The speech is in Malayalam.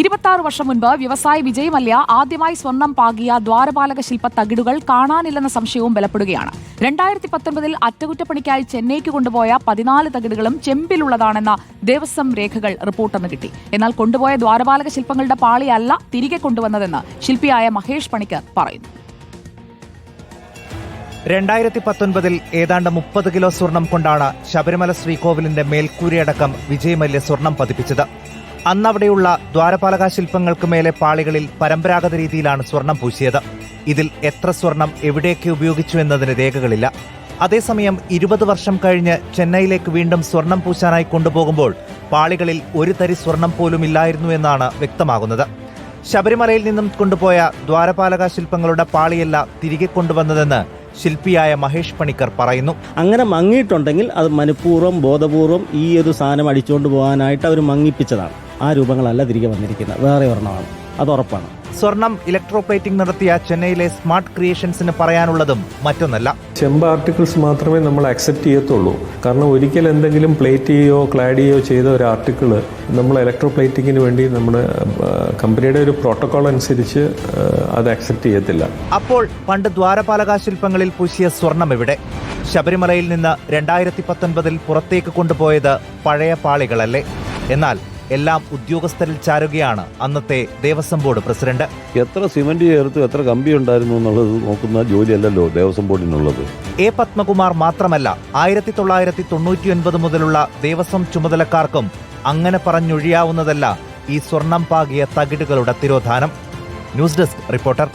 26 വർഷം മുൻപ് വ്യവസായി വിജയ് മല്യ ആദ്യമായി സ്വർണം പാകിയ ദ്വാരപാലക ശില്പ തകിടുകൾ കാണാനില്ലെന്ന സംശയവും ബലപ്പെടുകയാണ്. 2019 അറ്റകുറ്റപ്പണിക്കായി ചെന്നൈക്ക് കൊണ്ടുപോയ 14 തകിടുകളും ചെമ്പിലുള്ളതാണെന്ന ദേവസ്വം രേഖകൾ റിപ്പോർട്ടെന്ന് കിട്ടി. എന്നാൽ കൊണ്ടുപോയ ദ്വാരപാലക ശില്പങ്ങളുടെ പാളിയല്ല തിരികെ കൊണ്ടുവന്നതെന്ന് ശില്പിയായ മഹേഷ് പണിക്കർ പറയുന്നു. 2019 ഏതാണ്ട് 30 കിലോ സ്വർണം കൊണ്ടാണ് ശബരിമല ശ്രീകോവിലിന്റെ മേൽക്കൂരയടക്കം വിജയ് മല്യ സ്വർണം പതിപ്പിച്ചത്. അന്നവിടെയുള്ള ദ്വാരപാലക ശില്പങ്ങൾക്ക് മേലെ പാളികളിൽ പരമ്പരാഗത രീതിയിലാണ് സ്വർണം പൂശിയത്. ഇതിൽ എത്ര സ്വർണം എവിടെയൊക്കെ ഉപയോഗിച്ചു എന്നതിന് രേഖകളില്ല. അതേസമയം 20 വർഷം കഴിഞ്ഞ് ചെന്നൈയിലേക്ക് വീണ്ടും സ്വർണം പൂശാനായി കൊണ്ടുപോകുമ്പോൾ പാളികളിൽ ഒരു തരി സ്വർണം പോലും ഇല്ലായിരുന്നു എന്നാണ് വ്യക്തമാകുന്നത്. ശബരിമലയിൽ നിന്നും കൊണ്ടുപോയ ദ്വാരപാലക ശില്പങ്ങളുടെ പാളിയല്ല തിരികെ കൊണ്ടുവന്നതെന്ന് ശില്പിയായ മഹേഷ് പണിക്കർ പറയുന്നു. അങ്ങനെ മങ്ങിയിട്ടുണ്ടെങ്കിൽ അത് മനഃപൂർവ്വം ബോധപൂർവം ഈ ഒരു സാധനം അടിച്ചുകൊണ്ട് പോകാനായിട്ട് അവർ മങ്ങിപ്പിച്ചതാണ്. ആ രൂപങ്ങളല്ല തിരികെ വന്നിരിക്കുന്നത്, വേറെ ഒരെണ്ണമാണ്, അത് ഉറപ്പാണ്. സ്വർണം ഇലക്ട്രോപ്ലേറ്റിംഗ് നടത്തിയ ചെന്നൈയിലെ സ്മാർട്ട് ക്രിയേഷൻസിന് പറയാനുള്ളതും മറ്റൊന്നല്ല. ചെമ്പ് ആർട്ടിക്കിൾസ് മാത്രമേ നമ്മൾ അക്സെപ്റ്റ് ചെയ്യത്തുള്ളൂ. കാരണം ഒരിക്കൽ എന്തെങ്കിലും പ്ലേറ്റ് ചെയ്യുകയോ ക്ലാഡ് ചെയ്യുകയോ ചെയ്ത ഒരു ആർട്ടിക്കിൾ നമ്മൾ ഇലക്ട്രോപ്ലേറ്റിങ്ങിന് വേണ്ടി നമ്മുടെ കമ്പനിയുടെ ഒരു പ്രോട്ടോകോൾ അനുസരിച്ച് അത് അക്സെപ്റ്റ് ചെയ്യത്തില്ല. അപ്പോൾ പണ്ട് ദ്വാരപാലക ശില്പങ്ങളിൽ പൂശിയ സ്വർണം എവിടെ? ശബരിമലയിൽ നിന്ന് 2019 പുറത്തേക്ക് കൊണ്ടുപോയത് പഴയ പാളികളല്ലേ? എന്നാൽ എല്ലാം ഉദ്യോഗസ്ഥരിൽ ചാരുകയാണ് അന്നത്തെ ദേവസ്വം ബോർഡ് പ്രസിഡന്റ്. എത്ര സിമന്റ് ചേർത്ത് എത്ര കമ്പി ഉണ്ടായിരുന്നു എന്നുള്ളത് നോക്കുന്ന ജോലിയല്ലല്ലോ ദേവസ്വം ബോർഡിനുള്ളത്. എ പത്മകുമാർ മാത്രമല്ല, 1999 മുതലുള്ള ദേവസ്വം ചുമതലക്കാർക്കും അങ്ങനെ പറഞ്ഞൊഴിയാവുന്നതല്ല ഈ സ്വർണം പാകിയ തകിടുകളുടെ തിരോധാനം. News desk reporter.